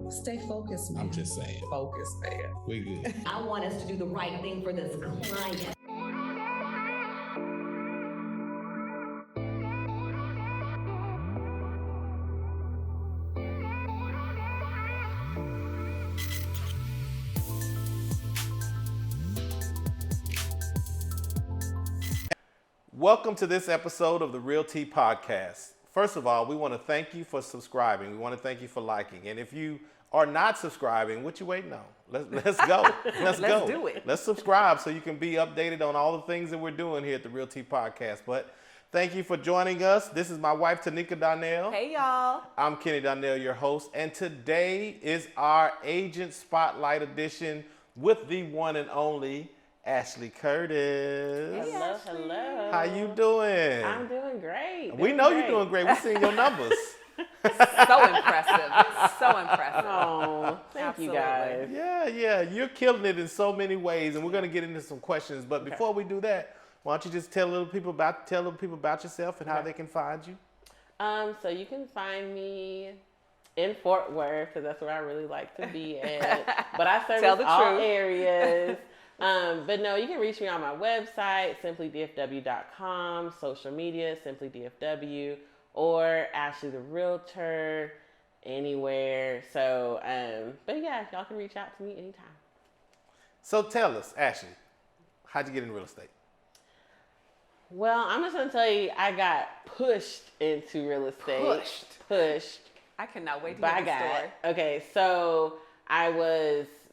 Stay focused, man. I'm just saying. Focus, man. We good. I want us to do the right thing for this client. Welcome to this episode of the RealT Podcast. First of all, we want to thank you for subscribing. We want to thank you for liking. And if you are not subscribing, what you waiting on? Let's go. Let's go. Let's do it. Let's subscribe so you can be updated on all the things that we're doing here at the RealT Podcast. But thank you for joining us. This is my wife, Tanika Donnell. Hey, y'all. I'm Kenny Donnell, your host. And today is our Agent Spotlight edition with the one and only Ashley Curtis. Hello, hello. How you doing? I'm doing great. We know you're doing great. We're seeing your numbers. So impressive. So impressive. Oh, thank you guys. Yeah. You're killing it in so many ways, and we're going to get into some questions. But before we do that, why don't you just tell little people about yourself and how they can find you? So you can find me in Fort Worth, because that's where I really like to be at. But I service all areas. But no, you can reach me on my website, simplydfw.com, social media, simplydfw, or Ashley the Realtor, anywhere. So, but yeah, y'all can reach out to me anytime. So tell us, Ashley, how'd you get in real estate? Well, I'm just going to tell you, I got pushed into real estate. Pushed. I cannot wait to hear the story. Okay, so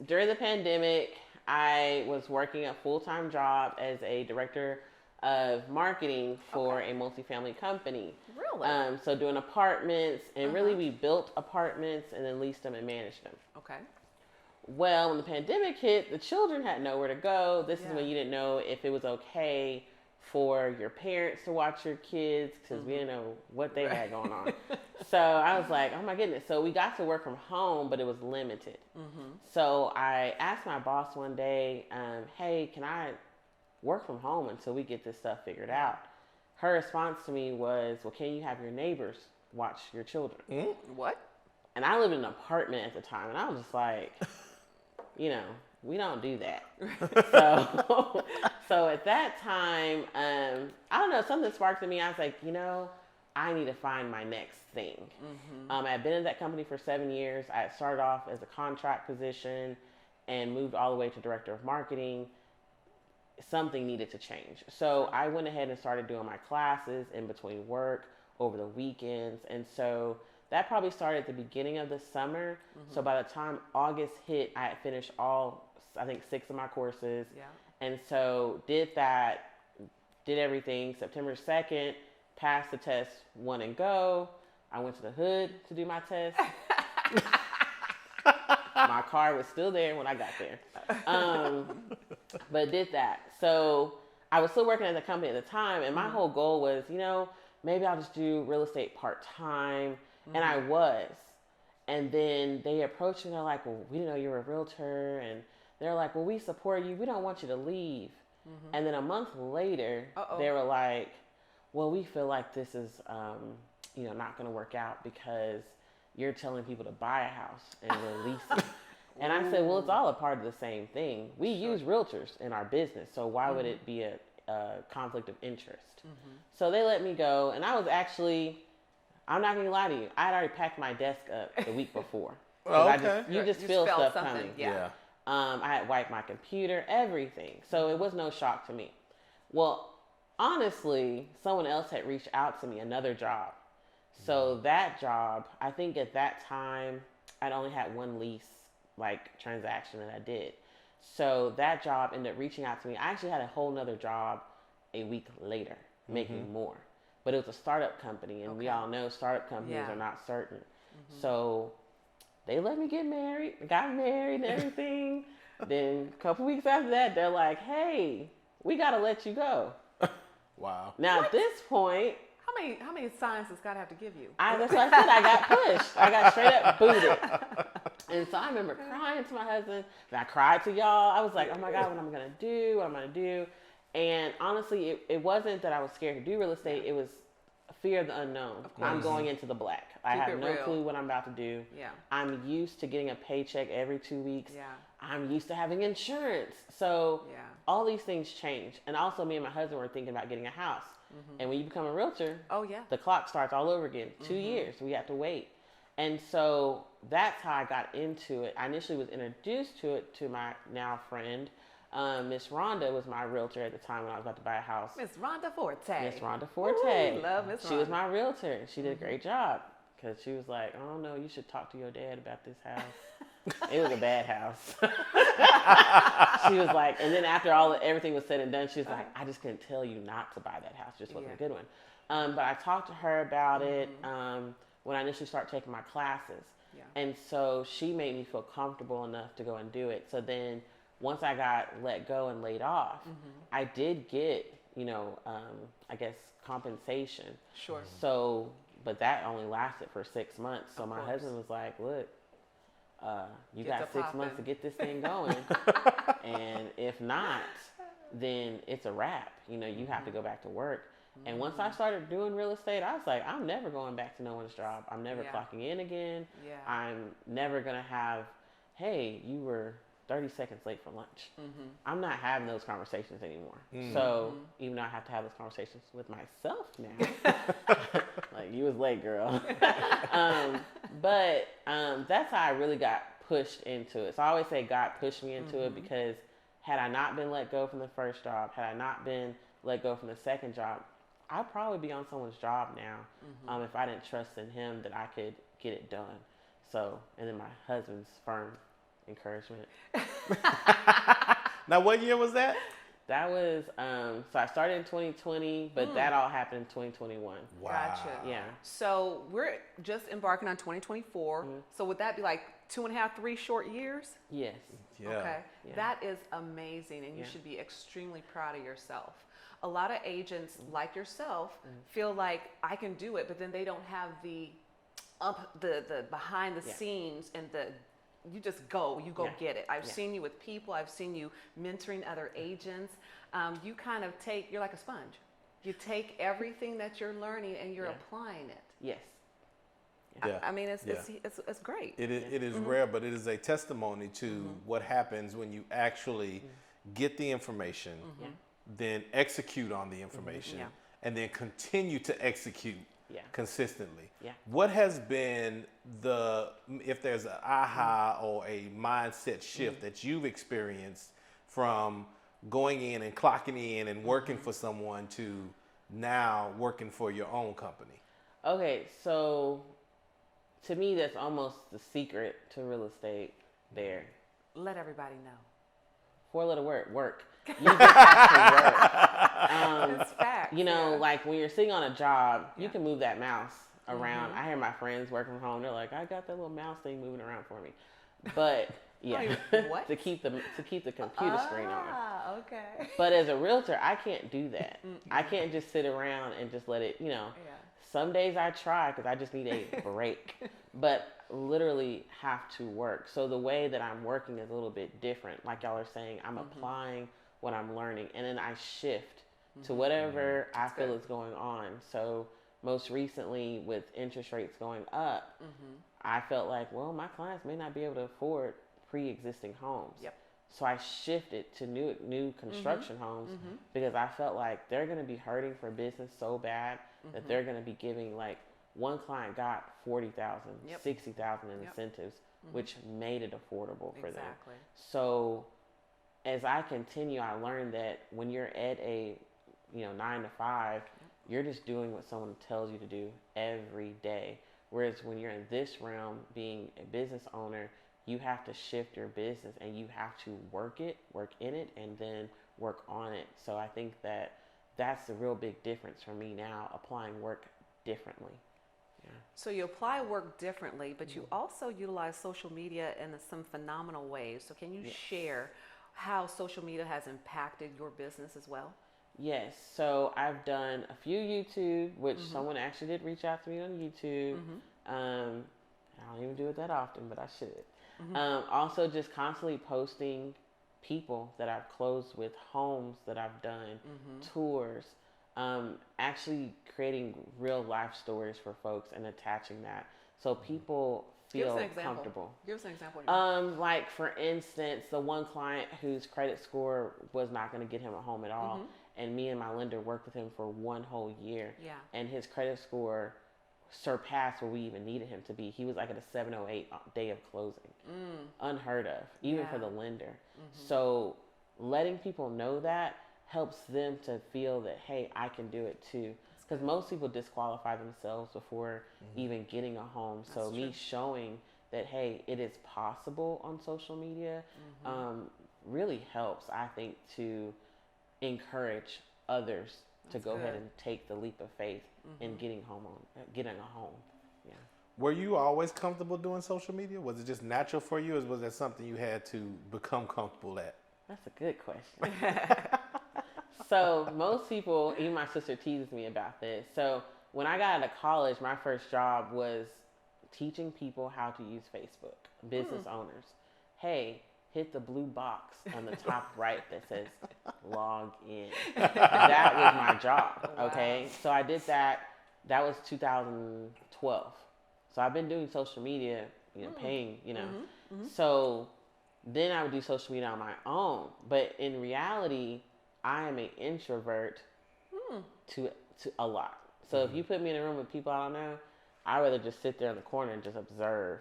during the pandemic, I was working a full-time job as a director of marketing for a multifamily company. Really? So doing apartments, and really we built apartments and then leased them and managed them. Okay. Well, when the pandemic hit, the children had nowhere to go. This is when you didn't know if it was okay for your parents to watch your kids, because we didn't know what they had going on. So I was like, oh my goodness. So we got to work from home, but it was limited. So I asked my boss one day, hey, can I work from home until we get this stuff figured out? Her response to me was, well, can you have your neighbors watch your children? What? And I lived in an apartment at the time, and I was just like, we don't do that. So at that time, I don't know, something sparked in me. I was like, I need to find my next thing. I had been in that company for 7 years. I had started off as a contract position and moved all the way to director of marketing. Something needed to change. So I went ahead and started doing my classes in between work, over the weekends. And so that probably started at the beginning of the summer. So by the time August hit, I had finished I think 6 of my courses. Yeah. And so did everything. September 2nd, passed the test, won and go. I went to the hood to do my test. My car was still there when I got there. But did that. So I was still working at the company at the time, and my whole goal was, maybe I'll just do real estate part-time. And I was. And then they approached me, they're like, well, we didn't know you were a realtor. And they're like, well, we support you. We don't want you to leave. And then a month later, they were like, well, we feel like this is, not going to work out because you're telling people to buy a house and then lease it. And I said, well, it's all a part of the same thing. We use realtors in our business, so why would it be a conflict of interest? So they let me go, and I was actually, I'm not going to lie to you, I had already packed my desk up the week before. Okay. You just feel stuff something coming. Yeah. I had wiped my computer, everything. So it was no shock to me. Well, honestly, someone else had reached out to me, another job. So that job, I think at that time, I'd only had one lease transaction that I did. So that job ended up reaching out to me. I actually had a whole nother job a week later, making more. But it was a startup company, and we all know startup companies are not certain. So they let me get married, got married and everything. Then a couple weeks after that, they're like, hey, we got to let you go. Wow. Now at this point, How many signs does God have to give you? That's what I said. I got pushed. I got straight up booted. And so I remember crying to my husband, and I cried to y'all. I was like, oh my God, what am I going to do? And honestly, it wasn't that I was scared to do real estate. It was fear of the unknown. I'm going into the black. I Keep have it no real. clue what I'm about to do. Yeah. I'm used to getting a paycheck every 2 weeks. Yeah. I'm used to having insurance. So Yeah. all these things change. And also me and my husband were thinking about getting a house. And when you become a realtor, Oh, yeah. the clock starts all over again. 2 years. We have to wait. And so that's how I got into it. I initially was introduced to it to my now friend. Miss Rhonda was my realtor at the time when I was about to buy a house. Miss Rhonda Forte. Miss Rhonda Forte. Ooh, love Miss Rhonda. She was my realtor. She did a great job because she was like, "Oh no, you should talk to your dad about this house." It was a bad house. She was like, and then after everything was said and done, she was like, "I just couldn't tell you not to buy that house. It just wasn't a good one." But I talked to her about it when I initially started taking my classes, and so she made me feel comfortable enough to go and do it. So then, once I got let go and laid off, I did get, I guess compensation. Sure. So, but that only lasted for 6 months. So my husband was like, "Look, you got 6 months to get this thing going, and if not, then it's a wrap. You have to go back to work." And once I started doing real estate, I was like, I'm never going back to no one's job. I'm never clocking in again. Yeah. I'm never going to have, hey, you were 30 seconds late for lunch. I'm not having those conversations anymore. So even though I have to have those conversations with myself now, like, you was late, girl. But that's how I really got pushed into it. So I always say God pushed me into it, because had I not been let go from the first job, had I not been let go from the second job, I'd probably be on someone's job now if I didn't trust in him that I could get it done. So, and then my husband's firm encouragement. Now, what year was that? That was, so I started in 2020, but that all happened in 2021. Wow. Gotcha. Yeah. So we're just embarking on 2024. So would that be like 2.5, 3 short years? Yes. Yeah. Okay. Yeah. That is amazing, and you should be extremely proud of yourself. A lot of agents like yourself feel like I can do it, but then they don't have the behind the scenes and you just go get it. I've seen you with people. I've seen you mentoring other agents. You kind of you're like a sponge. You take everything that you're learning and you're applying it. Yes. Yeah. I mean, it's great. It is rare, but it is a testimony to what happens when you actually get the information, then execute on the information, and then continue to execute consistently. Yeah. What has been if there's an aha or a mindset shift that you've experienced from going in and clocking in and working for someone to now working for your own company? Okay, so to me, that's almost the secret to real estate there. Let everybody know. 4-letter word, work. You just have to work. It's facts. Like when you're sitting on a job, you can move that mouse around. I hear my friends working from home. They're like, "I got that little mouse thing moving around for me," but What? to keep the computer screen on. Ah, okay. But as a realtor, I can't do that. I can't just sit around and just let it. Some days I try because I just need a break, but literally have to work. So the way that I'm working is a little bit different. Like y'all are saying, I'm applying what I'm learning, and then I shift to whatever I feel is going on. So most recently, with interest rates going up, I felt like, well, my clients may not be able to afford pre-existing homes. Yep. So I shifted to new construction homes because I felt like they're going to be hurting for business so bad that they're going to be giving, like, one client got $40,000, $60,000 in incentives, which made it affordable for them. Exactly. So as I continue, I learned that when you're at a 9 to 5, you're just doing what someone tells you to do every day. Whereas when you're in this realm, being a business owner, you have to shift your business and you have to work in it, and then work on it. So I think that's the real big difference for me now, applying work differently. Yeah. So you apply work differently, but you also utilize social media in some phenomenal ways. So can you share how social media has impacted your business as well? Yes. So I've done a few YouTube, which someone actually did reach out to me on YouTube. I don't even do it that often, but I should. Also just constantly posting people that I've closed with, homes that I've done, tours, actually creating real life stories for folks and attaching that so people Give us feel an example. comfortable. Give us an example. Like for instance, the one client whose credit score was not going to get him a home at all, and me and my lender worked with him for one whole year, and his credit score surpassed where we even needed him to be. He was like at a 708 day of closing, unheard of, even for the lender. So letting people know that helps them to feel that, hey, I can do it too. Because most people disqualify themselves before even getting a home. So me showing that, hey, it is possible on social media really helps, I think, to encourage others to go ahead and take the leap of faith in getting a home. Yeah. Were you always comfortable doing social media? Was it just natural for you, or was that something you had to become comfortable at? That's a good question. So most people, even my sister teases me about this. So when I got out of college, my first job was teaching people how to use Facebook, business owners. Hey, hit the blue box on the top right that says log in. That was my job, okay? So I did that. That was 2012. So I've been doing social media, paying, So then I would do social media on my own. But in reality, I am an introvert to a lot. So if you put me in a room with people I don't know, I'd rather just sit there in the corner and just observe.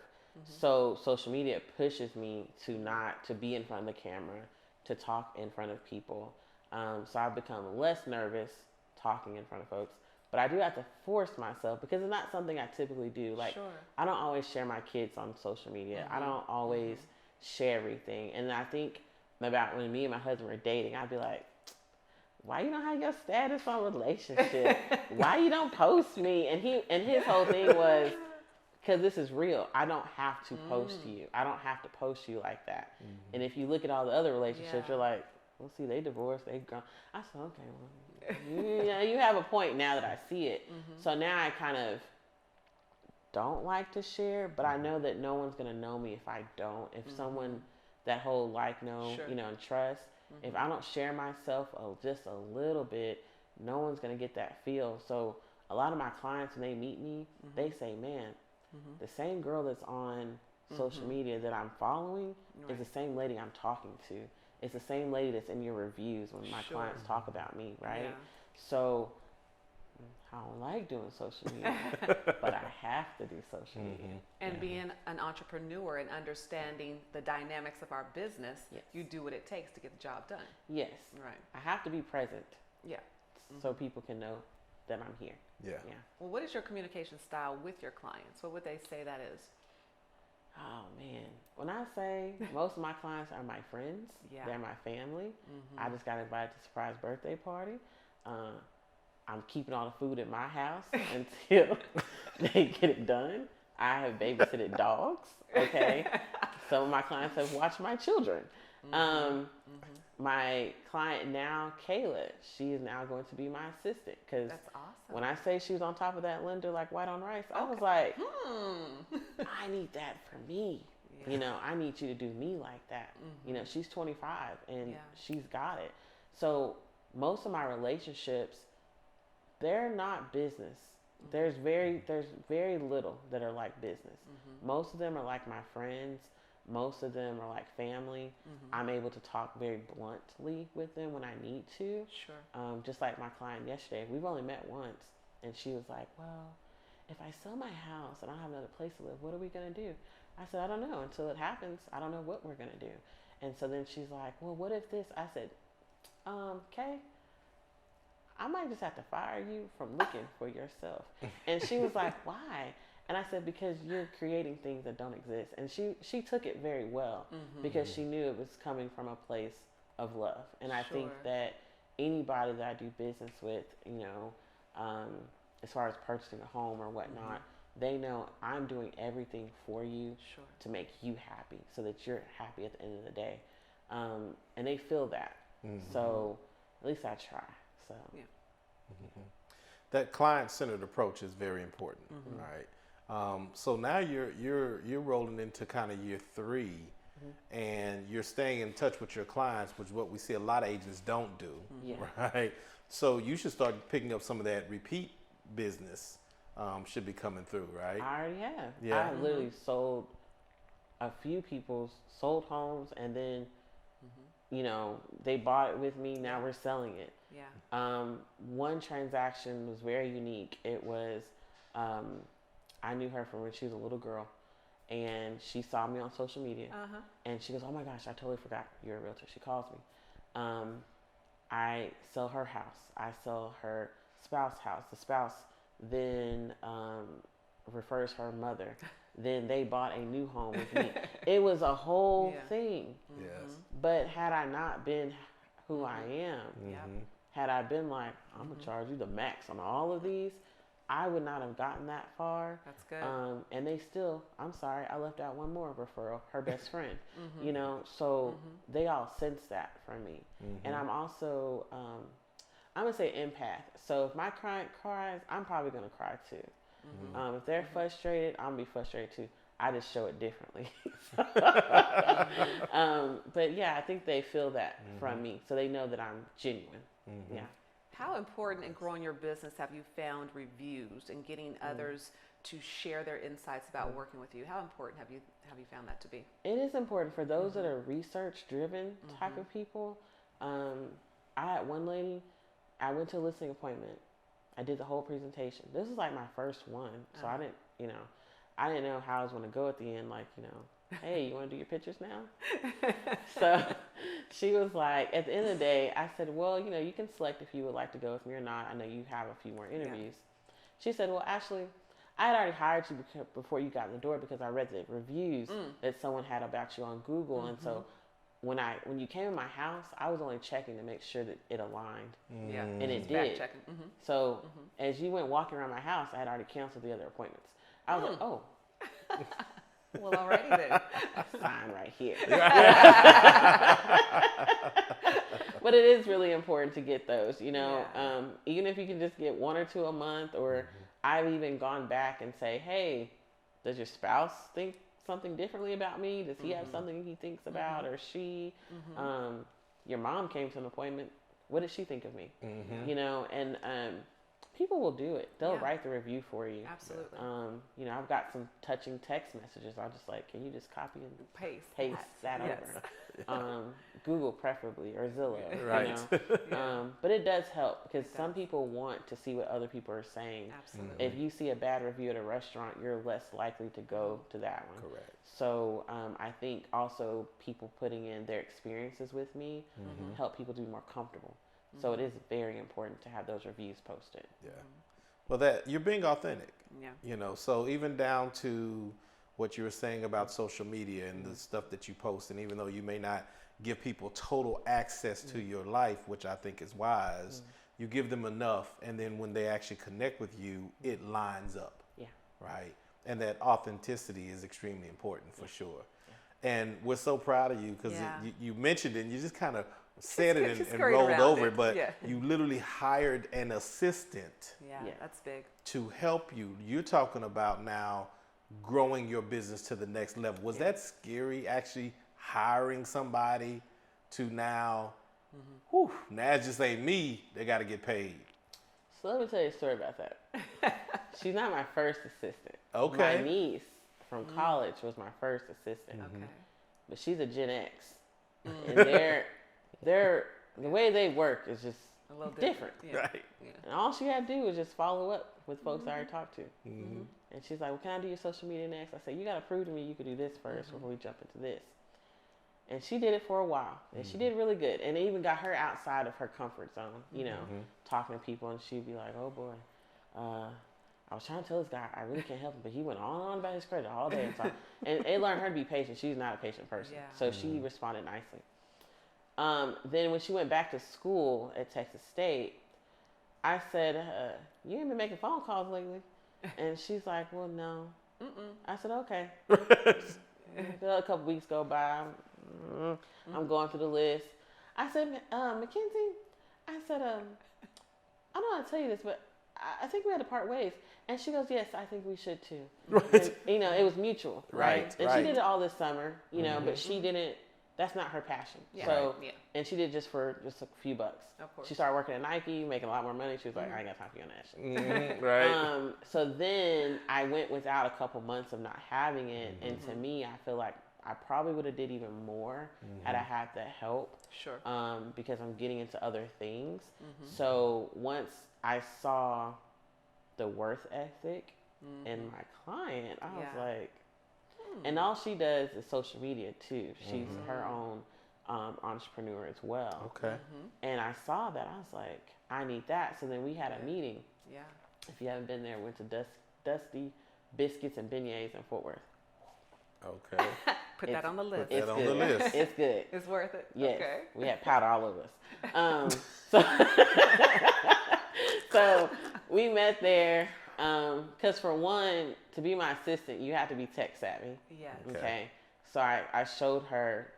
So social media pushes me to be in front of the camera, to talk in front of people. So I've become less nervous talking in front of folks. But I do have to force myself because it's not something I typically do. Like, I don't always share my kids on social media. I don't always share everything. And I think about when me and my husband were dating, I'd be like, why you don't have your status on relationship? Why you don't post me? And his whole thing was, because this is real. I don't have to post you. I don't have to post you like that. And if you look at all the other relationships, you're like, well, see, they divorced, they gone. I said, okay, well, you have a point now that I see it. So now I kind of don't like to share, but I know that no one's gonna know me if I don't. If someone, that whole know, and trust. If I don't share myself just a little bit, no one's gonna get that feel. So a lot of my clients, when they meet me, they say, man, the same girl that's on social media that I'm following is the same lady I'm talking to. It's the same lady that's in your reviews when my clients talk about me, right? So I don't like doing social media, but I have to do social media. And being an entrepreneur and understanding the dynamics of our business, you do what it takes to get the job done. Yes. Right. I have to be present. Yeah. So people can know that I'm here. Yeah. Well, what is your communication style with your clients? What would they say that is? Oh, man. When I say most of my clients are my friends, they're my family. I just got invited to a surprise birthday party. I'm keeping all the food at my house until they get it done. I have babysitted dogs, okay? Some of my clients have watched my children. My client now, Kayla, she is now going to be my assistant. Because when I say she was on top of that lender like white on rice, I was like, I need that for me. I need you to do me like that. She's 25 and she's got it. So most of my relationships, they're not business. There's very little that are like business. Most of them are like my friends. Most of them are like family. I'm able to talk very bluntly with them when I need to. Just like my client yesterday, we've only met once, and she was like, well, if I sell my house and I don't have another place to live, what are we going to do? I said, I don't know. Until it happens, I don't know what we're going to do. And so then she's like, well, what if this? I said, Kay, I might just have to fire you from looking for yourself. And she was like, why? And I said, because you're creating things that don't exist. And she took it very well because she knew it was coming from a place of love. And I think that anybody that I do business with, as far as purchasing a home or whatnot, they know I'm doing everything for you to make you happy so that you're happy at the end of the day. And they feel that. So at least I try. So that client-centered approach is very important, right? So now you're rolling into kind of year 3 and you're staying in touch with your clients, which is what we see a lot of agents don't do, Yeah. right? So you should start picking up some of that repeat business. Should be coming through, right? I already have. Yeah. I literally sold a few people's sold homes, and then they bought it with me. Now we're selling it. Yeah. One transaction was very unique. It was I knew her from when she was a little girl, and she saw me on social media, and she goes, "Oh my gosh, I totally forgot you're a realtor." She calls me. I sell her house. I sell her spouse house. The spouse then refers her mother. Then they bought a new home with me. It was a whole thing. Yes. But had I not been who I am, had I been like, I'm going to charge you the max on all of these, I would not have gotten that far. That's good. And they still, I'm sorry, I left out one more referral, her best friend. So they all sense that from me. And I'm also, I'm going to say empath. So if my client cries, I'm probably going to cry too. If they're frustrated, I'm going to be frustrated too. I just show it differently. But yeah, I think they feel that from me. So they know that I'm genuine. Yeah. How important in growing your business have you found reviews and getting others to share their insights about working with you? How important have you found that to be? It is important for those that are research-driven type of people. I had one lady, I went to a listing appointment. I did the whole presentation. This was like my first one, so I didn't know how I was going to go at the end. Like, hey, you want to do your pictures now? So she was like, at the end of the day, I said, well, you can select if you would like to go with me or not. I know you have a few more interviews. She said, well, actually, I had already hired you before you got in the door because I read the reviews that someone had about you on Google. And so when you came in my house, I was only checking to make sure that it aligned. Yeah. And it Back did. checking. So as you went walking around my house, I had already canceled the other appointments. I was like, oh. Well, alrighty then. Sign right here. But it is really important to get those, even if you can just get one or two a month, or I've even gone back and say, hey, does your spouse think something differently about me? Does he have something he thinks about, or she? Your mom came to an appointment. What did she think of me? And people will do it. They'll write the review for you. Absolutely. I've got some touching text messages. I'm just like, can you just copy and paste that over? Google preferably, or Zillow. Right. But it does help because some people want to see what other people are saying. Absolutely. If you see a bad review at a restaurant, you're less likely to go to that one. Correct. So I think also people putting in their experiences with me help people to be more comfortable. So it is very important to have those reviews posted. Yeah. Well, you're being authentic. Yeah. So even down to what you were saying about social media and the stuff that you post, and even though you may not give people total access to your life, which I think is wise, you give them enough, and then when they actually connect with you, it lines up. Yeah. Right. And that authenticity is extremely important for sure. And we're so proud of you because you mentioned it and you just kind of said it and rolled over it, but you literally hired an assistant that's big. to help you. You're talking about now growing your business to the next level. Was that scary, actually hiring somebody to now, now it's just ain't me, they got to get paid? So let me tell you a story about that. She's not my first assistant. Okay. My niece from college was my first assistant. Okay. But she's a Gen X. And they're the way they work is just A little different. Yeah. Right. Yeah. And all she had to do was just follow up with folks I already talked to. And she's like, well, can I do your social media next? I said, you got to prove to me you could do this first before we jump into this. And she did it for a while. And she did really good. And it even got her outside of her comfort zone, talking to people. And she'd be like, oh, boy, I was trying to tell this guy I really can't help him, but he went on about his credit all day. And it learned her to be patient. She's not a patient person. Yeah. So she responded nicely. Then when she went back to school at Texas State, I said, you ain't been making phone calls lately. And she's like, well, no. I said, okay. A couple weeks go by. I'm going through the list. I said, Mackenzie, I said, I don't want to tell you this, but I think we had to part ways. And she goes, yes, I think we should too. Right. And, it was mutual, right? And right. she did it all this summer, but she didn't, that's not her passion. Yeah. So, Yeah. and she did just for just a few bucks. Of course. She started working at Nike, making a lot more money. She was like, I ain't got time for you on that shit. Right. So then I went without a couple months of not having it. And to me, I feel like I probably would have did even more had I had the help. Sure. Because I'm getting into other things. So once I saw the worth ethic in my client, I was like, and all she does is social media too. She's her own entrepreneur as well. Okay. And I saw that. I was like, I need that. So then we had a meeting. Yeah. If you haven't been there, we went to Dusty Biscuits and Beignets in Fort Worth. Okay. Put that on the list. That on the list. It's good. It's worth it. Yes. Okay. We had powder all over us. So we met there because for one, to be my assistant, you have to be tech savvy. Yes. Okay. So I showed her,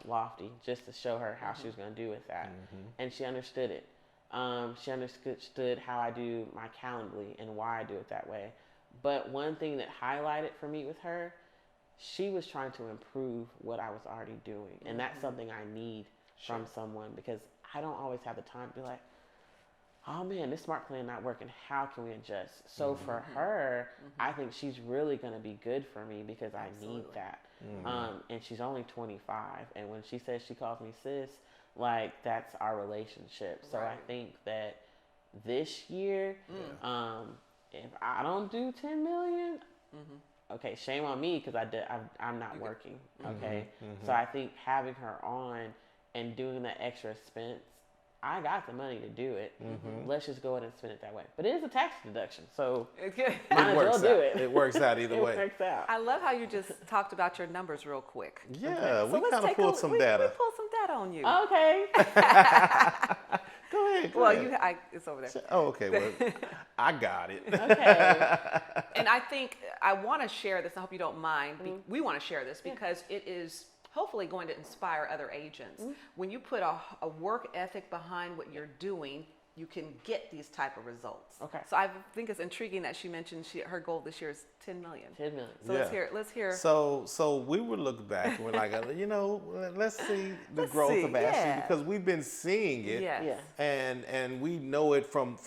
Lofty, just to show her how she was going to do with that. And she understood it. She understood how I do my Calendly and why I do it that way. But one thing that highlighted for me with her, she was trying to improve what I was already doing. And that's something I need from someone because I don't always have the time to be like, oh man, this smart plan not working. How can we adjust? So for her, I think she's really going to be good for me because I need that. And she's only 25. And when she says she calls me sis, like that's our relationship. So I think that this year, if I don't do 10 million, okay, shame on me because I'm not working. Okay. So I think having her on and doing that extra expense, I got the money to do it. Let's just go ahead and spend it that way. But it is a tax deduction, so might as well do it. It works out either way. It works out. I love how you just talked about your numbers real quick. Yeah, So we let's kind of take pulled some we data. pulled some data on you. Okay. Go ahead. Go Well, ahead. it's over there. Oh, okay. Well, I got it. Okay. And I think I want to share this. I hope you don't mind. We want to share this because it is hopefully going to inspire other agents. When you put a work ethic behind what you're doing, you can get these type of results. Okay. So I think it's intriguing that she mentioned her goal this year is 10 million. 10 million. So let's hear. So we would look back and we're like, let's see the growth of Ashley because we've been seeing it. Yes. And we know it from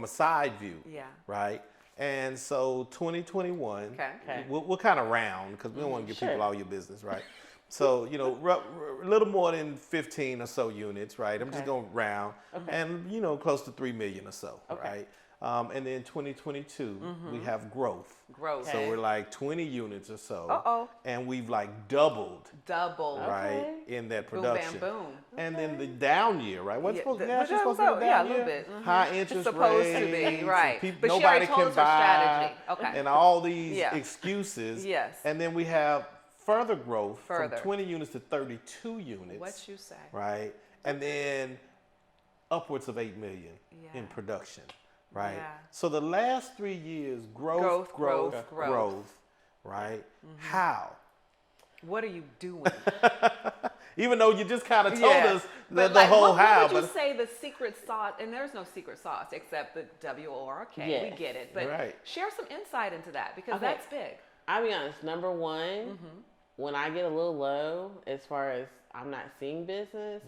a side view. Yeah. Right. And so 2021, Okay. we'll kind of round because we don't want to give Sure. people all your business, right? So, a little more than 15 or so units, right? I'm just going to round. And, close to 3 million or so, right? And then 2022, we have growth. Growth. So we're like 20 units or so. Uh-oh. And we've like doubled, Double. right, in that Boom, production. bam, boom. And then the down year, right? What's supposed to be? the It's supposed to be a yeah, down a little year. bit. High interest supposed to rates. be, right. People, But she nobody already told can us her buy. strategy. Okay. And all these Yeah. excuses. Yes. And then we have further growth Further. from 20 units to 32 units. What you say. Right? And then upwards of 8 million Yeah. in production. Right? Yeah. So the last 3 years, growth, Growth. right? How? What are you doing? Even though you just kind of told Yes. us But the whole what how. would you But say the secret sauce? And there's no secret sauce except the WORK. Yes. We get it. But Right. share some insight into that because Okay. that's big. I'll be honest. Number one, when I get a little low, as far as I'm not seeing business,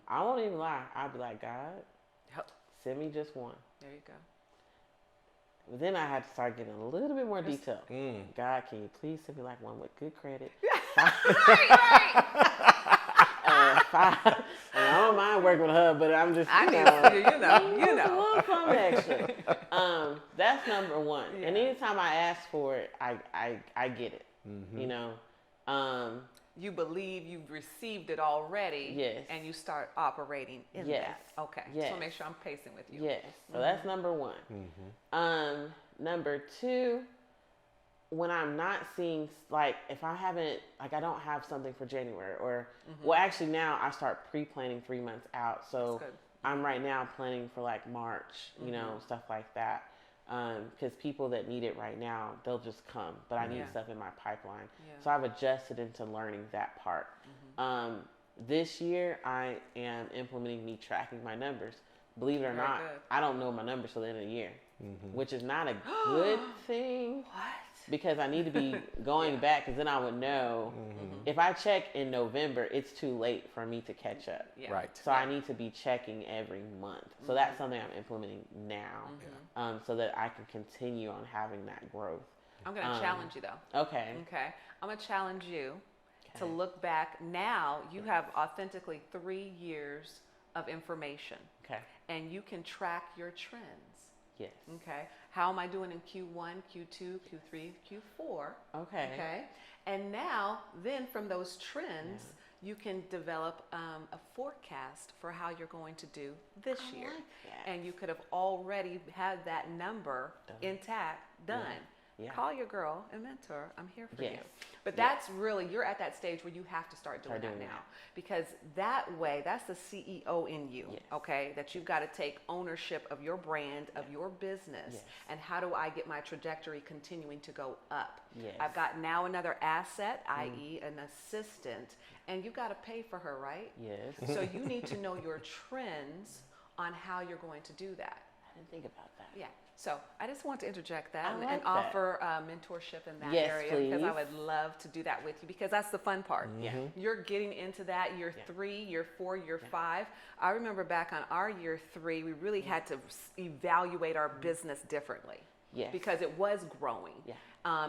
I won't even lie. I'll be like, God, send me just one. There you go. But then I had to start getting a little bit more detail. God, can you please send me like one with good credit? Five. And I don't mind working with her, but I'm just, I you need know. you know. A little something extra. That's number one. Yeah. And anytime I ask for it, I get it. You know. You believe you've received it already. Yes. And you start operating in Yes. that. Okay. Yes. So make sure I'm pacing with you. Yes. So that's number one. Number two, when I'm not seeing, like, if I haven't, like, I don't have something for January or, well, actually now I start pre-planning 3 months out. So That's good. I'm right now planning for like March, you know, stuff like that. Because people that need it right now, they'll just come. But I need Yeah. stuff in my pipeline. Yeah. So I've adjusted into learning that part. This year, I am implementing me tracking my numbers. Believe it or Very not, good. I don't know my numbers till the end of the year. which is not a good thing. What? Because I need to be going back, because then I would know. If I check in November, it's too late for me to catch up. Yeah. Right. So I need to be checking every month. So that's something I'm implementing now, so that I can continue on having that growth. I'm going to challenge you though. Okay. Okay. I'm going to challenge you to Okay. look back. Now you have authentically 3 years of information, Okay. and you can track your trends. Yes. Okay. How am I doing in Q1, Q2, Q3, Q4? Okay. Okay. And now, then from those trends, you can develop a forecast for how you're going to do this year. like that. And you could have already had that number intact, done. Yeah. Call your girl and mentor. I'm here for Yes. you. But that's really, you're at that stage where you have to start doing that now. Because that way, that's the CEO in you, Yes. okay? That you've got to take ownership of your brand, of your business, Yes. and how do I get my trajectory continuing to go up? Yes. I've got now another asset, i.e. an assistant, and you've got to pay for her, right? Yes. So you need to know your trends on how you're going to do that. I didn't think about that. Yeah. So I just want to interject that I and, like and that. offer mentorship in that Yes, area, because I please. would love to do that with you, because that's the fun part. Yeah. You're getting into that year 3, year 4, year 5. I remember back on our year 3, we really had to evaluate our business differently. Yes. Because it was growing. Yeah.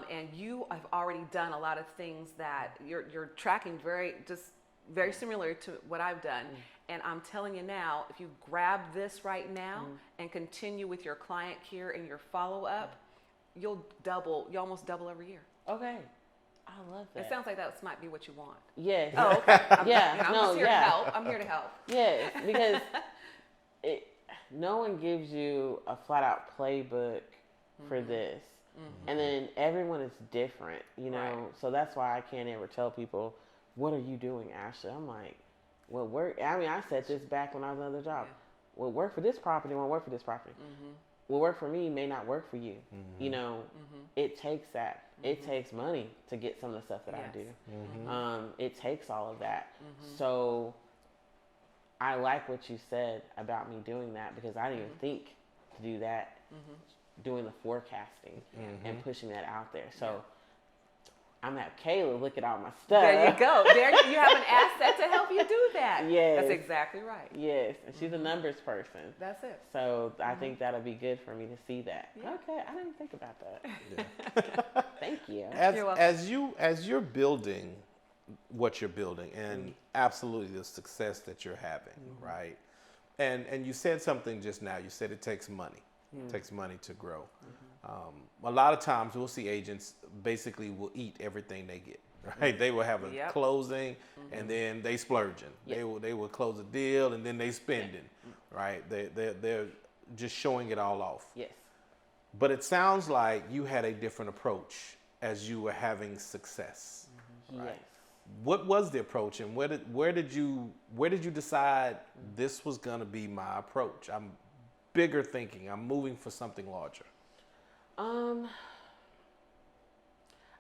And you have already done a lot of things that you're tracking very similar to what I've done. And I'm telling you now, if you grab this right now and continue with your client care and your follow-up, you'll almost double every year. Okay. I love that. It sounds like that might be what you want. Yes. Oh, okay. I'm Yeah. just here to help. I'm here to help. Yes, because no one gives you a flat out playbook for this. And then everyone is different, you know? Right. So that's why I can't ever tell people, what are you doing, Ashley? I'm like, well, I said this back when I was on another job. Yeah. What work for this property won't work for this property. What work for me may not work for you. You know, it takes that. It takes money to get some of the stuff that I Yes. do. It takes all of that. So I like what you said about me doing that, because I didn't even think to do that, doing the forecasting and pushing that out there. So I'm at Kayla, look at all my stuff. There you go. There you have an asset to help you do that. Yes. That's exactly right. Yes, and she's a numbers person. That's it. So I think that'll be good for me to see that. Yeah. Okay, I didn't think about that. Thank you. You're welcome. As you're building what you're building, and absolutely the success that you're having, right? And you said something just now. You said it takes money. It takes money to grow. A lot of times we'll see agents basically will eat everything they get. Right? They will have a Yep. closing, and then they splurging. Yep. They will close a deal, and then they spending. Right? They're just showing it all off. Yes. But it sounds like you had a different approach as you were having success. Yes. What was the approach, and where did you decide this was gonna be my approach? I'm bigger thinking. I'm moving for something larger.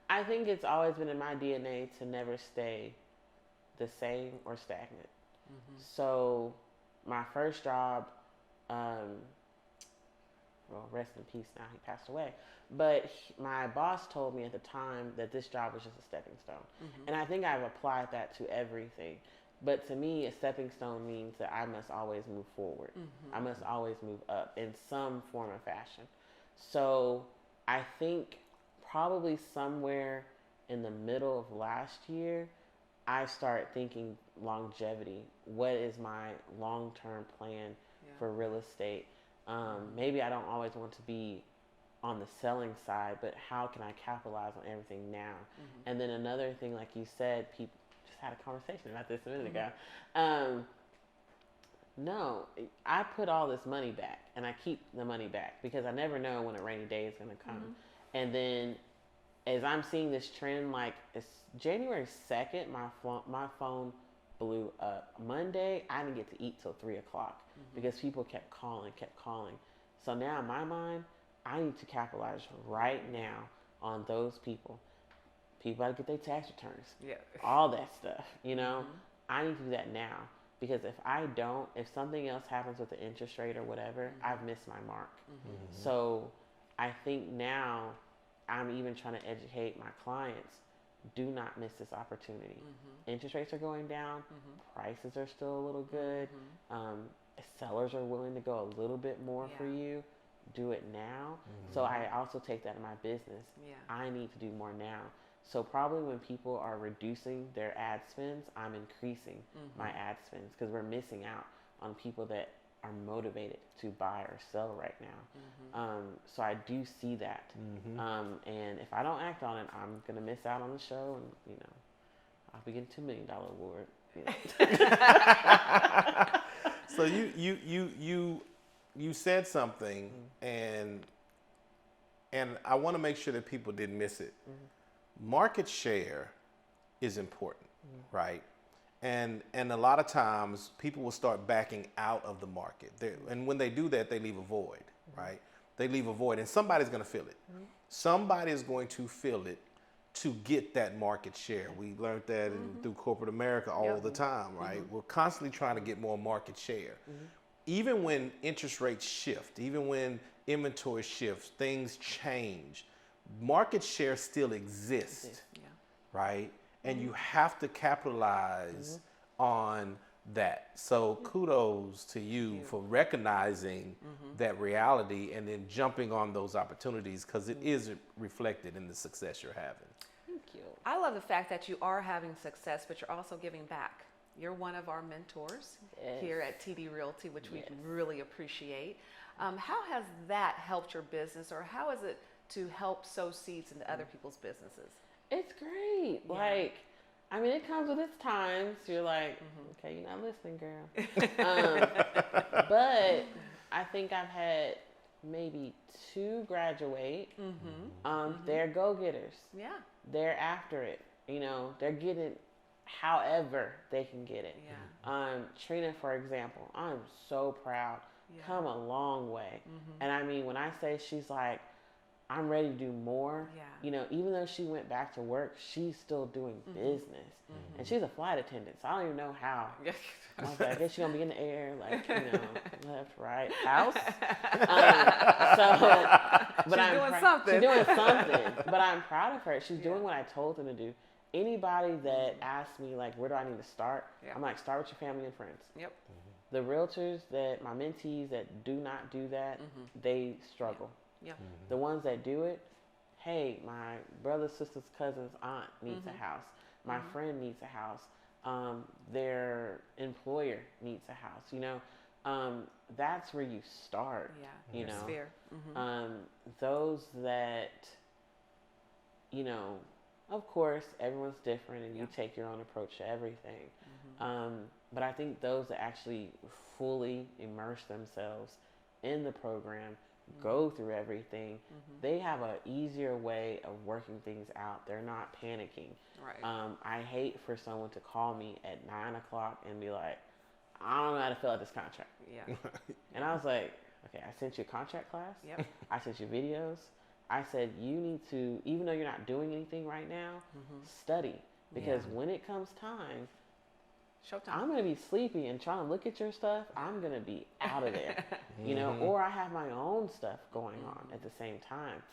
I think it's always been in my DNA to never stay the same or stagnant. So my first job, well, rest in peace now, he passed away. But my boss told me at the time that this job was just a stepping stone. And I think I've applied that to everything. But to me, a stepping stone means that I must always move forward. I must always move up in some form or fashion. So I think probably somewhere in the middle of last year, I started thinking longevity. What is my long-term plan for real estate? Maybe I don't always want to be on the selling side, but how can I capitalize on everything now? And then another thing, like you said, people just had a conversation about this a minute ago. No, I put all this money back, and I keep the money back because I never know when a rainy day is going to come. And then as I'm seeing this trend, like it's January 2nd, my phone blew up. Monday, I didn't get to eat till 3 o'clock because people kept calling. So now in my mind, I need to capitalize right now on those people. People got to get their tax returns. Yeah. All that stuff, you know. I need to do that now. because if something else happens with the interest rate or whatever, I've missed my mark. So I think now I'm even trying to educate my clients, do not miss this opportunity. Interest rates are going down, prices are still a little good, sellers are willing to go a little bit more for you. Do it now. So I also take that in my business. I need to do more now. So probably when people are reducing their ad spends, I'm increasing my ad spends, because we're missing out on people that are motivated to buy or sell right now. So I do see that. And if I don't act on it, I'm going to miss out on the show, and, I'll be getting $2 million award. So you said something, and I want to make sure that people didn't miss it. Market share is important, right? And a lot of times people will start backing out of the market. And when they do that, they leave a void, right? They leave a void, and somebody's going to fill it. Somebody is going to fill it to get that market share. We learned that through corporate America all the time, right? We're constantly trying to get more market share. Even when interest rates shift, even when inventory shifts, things change, market share still exists, right? And you have to capitalize on that. So kudos to you for recognizing that reality and then jumping on those opportunities, because it is reflected in the success you're having. Thank you. I love the fact that you are having success, but you're also giving back. You're one of our mentors here at TDRealty, which we really appreciate. How has that helped your business, or how is it to help sow seeds into other people's businesses? It's great. Like, I mean, it comes with its times. You're like, okay, you're not listening, girl. But I think I've had maybe 2 graduate. They're go-getters. Yeah. They're after it. They're getting however they can get it. Trina, for example, I'm so proud. Come a long way. And I mean, when I say she's like, I'm ready to do more, even though she went back to work, she's still doing business. And she's a flight attendant, so I don't even know how. I was like, I guess she's going to be in the air, like, left, right, house. But she's doing something. She's doing something. But I'm proud of her. She's doing what I told her to do. Anybody that asks me, like, where do I need to start? I'm like, start with your family and friends. The realtors my mentees that do not do that, they struggle. The ones that do it, hey, my brother, sister's cousin's aunt needs a house. My friend needs a house. Their employer needs a house. That's where you start. You know, sphere. Those that, of course, everyone's different, and you take your own approach to everything. But I think those that actually fully immerse themselves in the program, go through everything, they have an easier way of working things out. They're not panicking. I hate for someone to call me at 9 o'clock and be like, I don't know how to fill out this contract. And I was like, okay, I sent you a contract class. I sent you videos. I said, you need to, even though you're not doing anything right now, study. Because when it comes time, Showtime. I'm going to be sleepy and trying to look at your stuff. I'm going to be out of there, or I have my own stuff going on at the same time.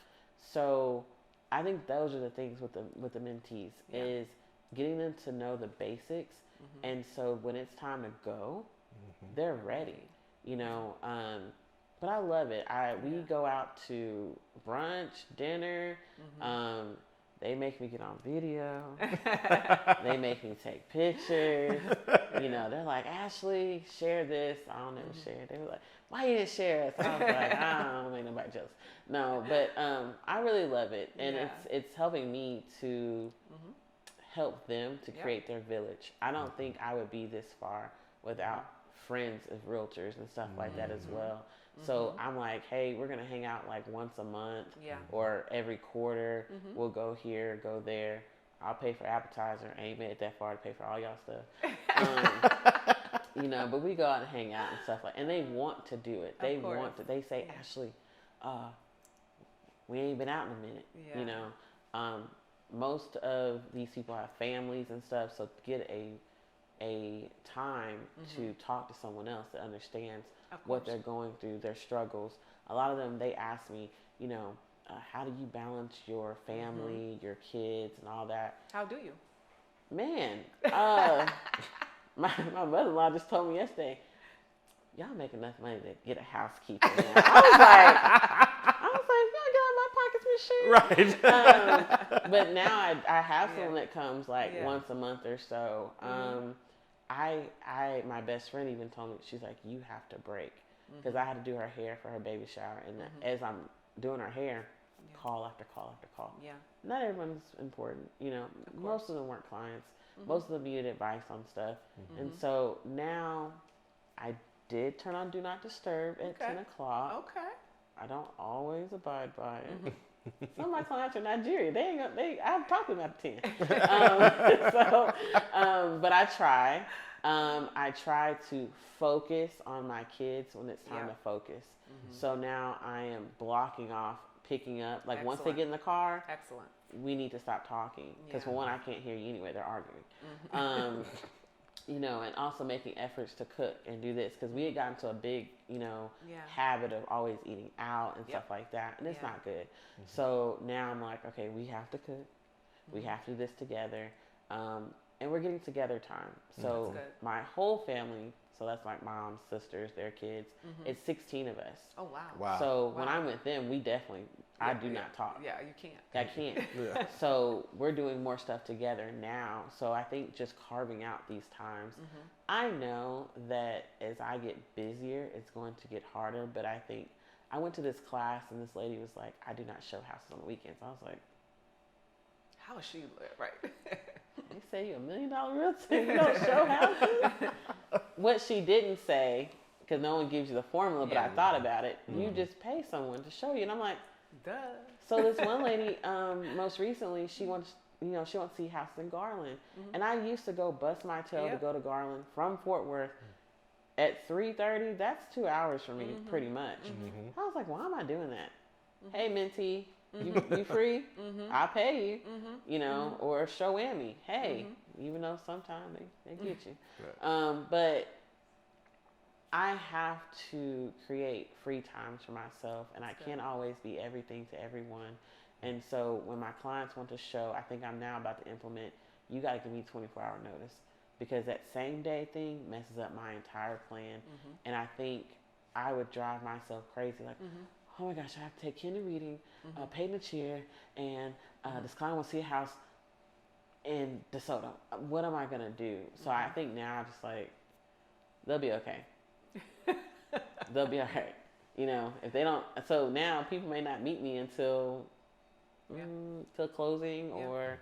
So I think those are the things with the mentees is getting them to know the basics. And so when it's time to go, they're ready, but I love it. We go out to brunch, dinner, they make me get on video. They make me take pictures. They're like, Ashley, share this. I don't ever share. They were like, why you didn't share us? I was like, I don't make nobody jealous. No, but I really love it. And it's helping me to help them to create their village. I don't think I would be this far without friends of realtors and stuff like that as well. So I'm like, hey, we're going to hang out like once a month or every quarter. We'll go here, go there. I'll pay for appetizer. I ain't made it that far to pay for all y'all stuff. But we go out and hang out and stuff and they want to do it. They want to. They say, Ashley, we ain't been out in a minute. Most of these people have families and stuff. So to get a a time to talk to someone else that understands Of what course. they're going through, their struggles. A lot of them, they ask me, how do you balance your family, your kids, and all that? How do you? Man, my mother-in-law just told me yesterday, y'all make enough money to get a housekeeper now. I was like, you gotta get out of my pockets machine. Right. But now I have someone that comes like Yeah. once a month or so. My best friend even told me, she's like, you have to break, because I had to do her hair for her baby shower, and as I'm doing her hair, call after call after call. Yeah. Not everyone's important, most of them weren't clients. Most of them needed advice on stuff. And so now I did turn on Do Not Disturb at 10 o'clock. Okay. I don't always abide by it. Some of my clients are Nigerian. I've talked to them after 10. But I try. I try to focus on my kids when it's time to focus. So now I am blocking off picking up. Like once they Excellent. get in the car, Excellent. we need to stop talking. Because for one, I can't hear you anyway. They're arguing. And also making efforts to cook and do this. Because we had gotten to a big, habit of always eating out and stuff like that. And it's not good. So now I'm like, okay, we have to cook. We have to do this together. And we're getting together time. So That's good. my whole family, so that's like moms, sisters, their kids, it's 16 of us. Oh, wow. Wow. So when I'm with them, we definitely, I do not talk. Yeah, you can't. I can't. Yeah. So we're doing more stuff together now. So I think just carving out these times. I know that as I get busier, it's going to get harder. But I think I went to this class and this lady was like, I do not show houses on the weekends. I was like, How is she right? they say you're $1 million realtor, you don't show houses? What she didn't say, because no one gives you the formula, but I thought about it. You just pay someone to show you. And I'm like, Duh. so this one lady, most recently, she wants to see houses in Garland. And I used to go bust my tail to go to Garland from Fort Worth at 3:30. That's 2 hours for me, pretty much. I was like, why am I doing that? Hey, Minty, you free? I'll pay you, or show Amy. Hey, even though sometimes they get you. But I have to create free times for myself, and I can't always be everything to everyone. And so when my clients want to show, I think I'm now about to implement, you got to give me 24-hour notice, because that same day thing messes up my entire plan. And I think I would drive myself crazy. Like, oh my gosh, I have to take Ken to reading, pay in the chair, and this client wants to see a house in DeSoto. What am I going to do? So I think now I'm just like, they'll be okay. They'll be all right. If they don't, so now people may not meet me until till closing or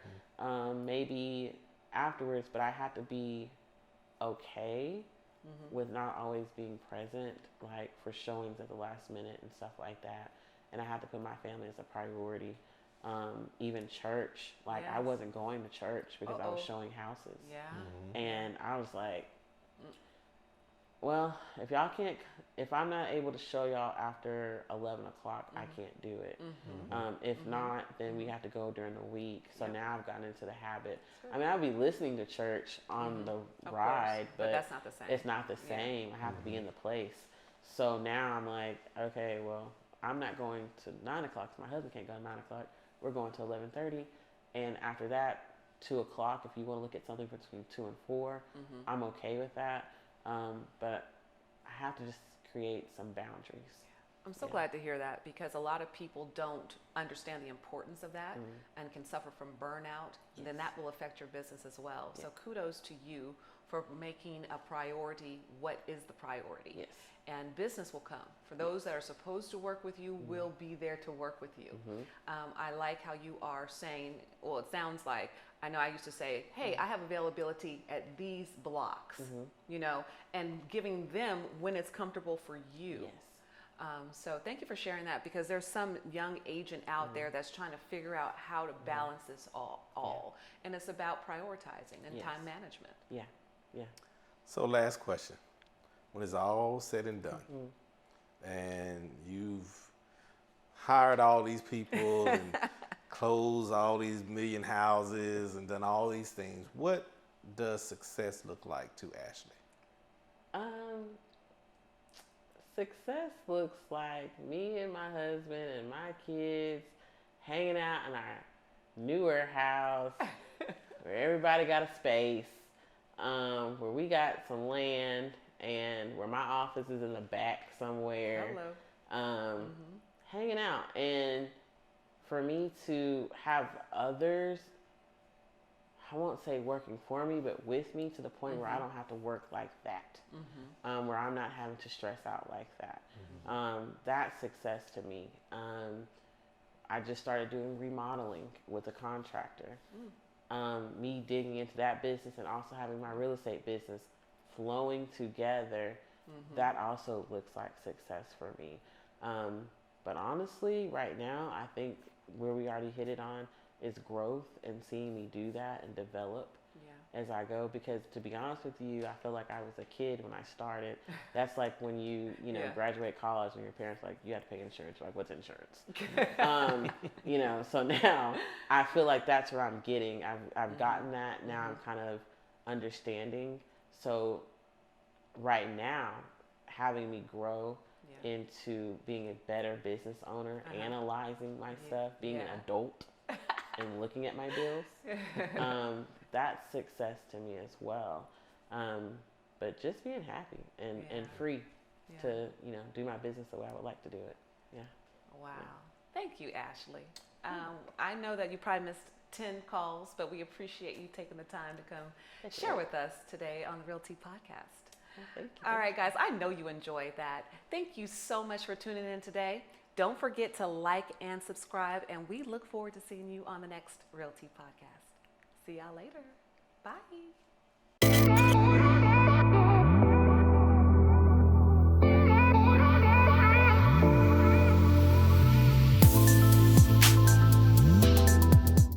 maybe afterwards, but I have to be okay with not always being present, like for showings at the last minute and stuff like that. And I have to put my family as a priority. Even church, like I wasn't going to church because I was showing houses. Yeah. And I was like, well, if I'm not able to show y'all after 11 o'clock, I can't do it. If not, then we have to go during the week. So now I've gotten into the habit. I mean, I'll be listening to church on the ride, but that's not the same. It's not the same. I have to be in the place. So now I'm like, okay, well, I'm not going to 9 o'clock because my husband can't go to 9 o'clock. We're going to 11:30. And after that, 2 o'clock, if you want to look at something between 2 and 4, I'm okay with that. But I have to just create some boundaries. I'm so glad to hear that, because a lot of people don't understand the importance of that and can suffer from burnout. And then that will affect your business as well. So kudos to you for making a priority what is the priority. Yes. And business will come. For those that are supposed to work with you, will be there to work with you. I like how you are saying, well, it sounds like, I know I used to say, hey, I have availability at these blocks, and giving them when it's comfortable for you. Yes. So thank you for sharing that, because there's some young agent out there that's trying to figure out how to balance this all. And it's about prioritizing and time management. Yeah. Yeah. So last question. When it's all said and done, and you've hired all these people and closed all these million houses and done all these things, what does success look like to Ashley? Success looks like me and my husband and my kids hanging out in our newer house where everybody got a space, where we got some land and where my office is in the back somewhere. Hello. Hanging out. And for me to have others, I won't say working for me, but with me to the point where I don't have to work like that, where I'm not having to stress out like that. That's success to me. I just started doing remodeling with a contractor. Me digging into that business and also having my real estate business flowing together, that also looks like success for me. But honestly, right now, I think where we already hit it on is growth and seeing me do that and develop as I go. Because to be honest with you, I feel like I was a kid when I started. That's like when you graduate college and your parents like, you have to pay insurance. You're like, what's insurance? So now I feel like that's where I'm getting. I've gotten that. Now I'm kind of understanding. So right now, having me grow into being a better business owner, analyzing my stuff, being an adult and looking at my bills, that's success to me as well. But just being happy and free to do my business the way I would like to do it. Wow. Thank you, Ashley. I know that you probably missed 10 calls, but we appreciate you taking the time to come share with us today on the RealT Podcast. Thank you. All right, guys, I know you enjoyed that. Thank you so much for tuning in today. Don't forget to like and subscribe, and we look forward to seeing you on the next RealT Podcast. See y'all later. Bye.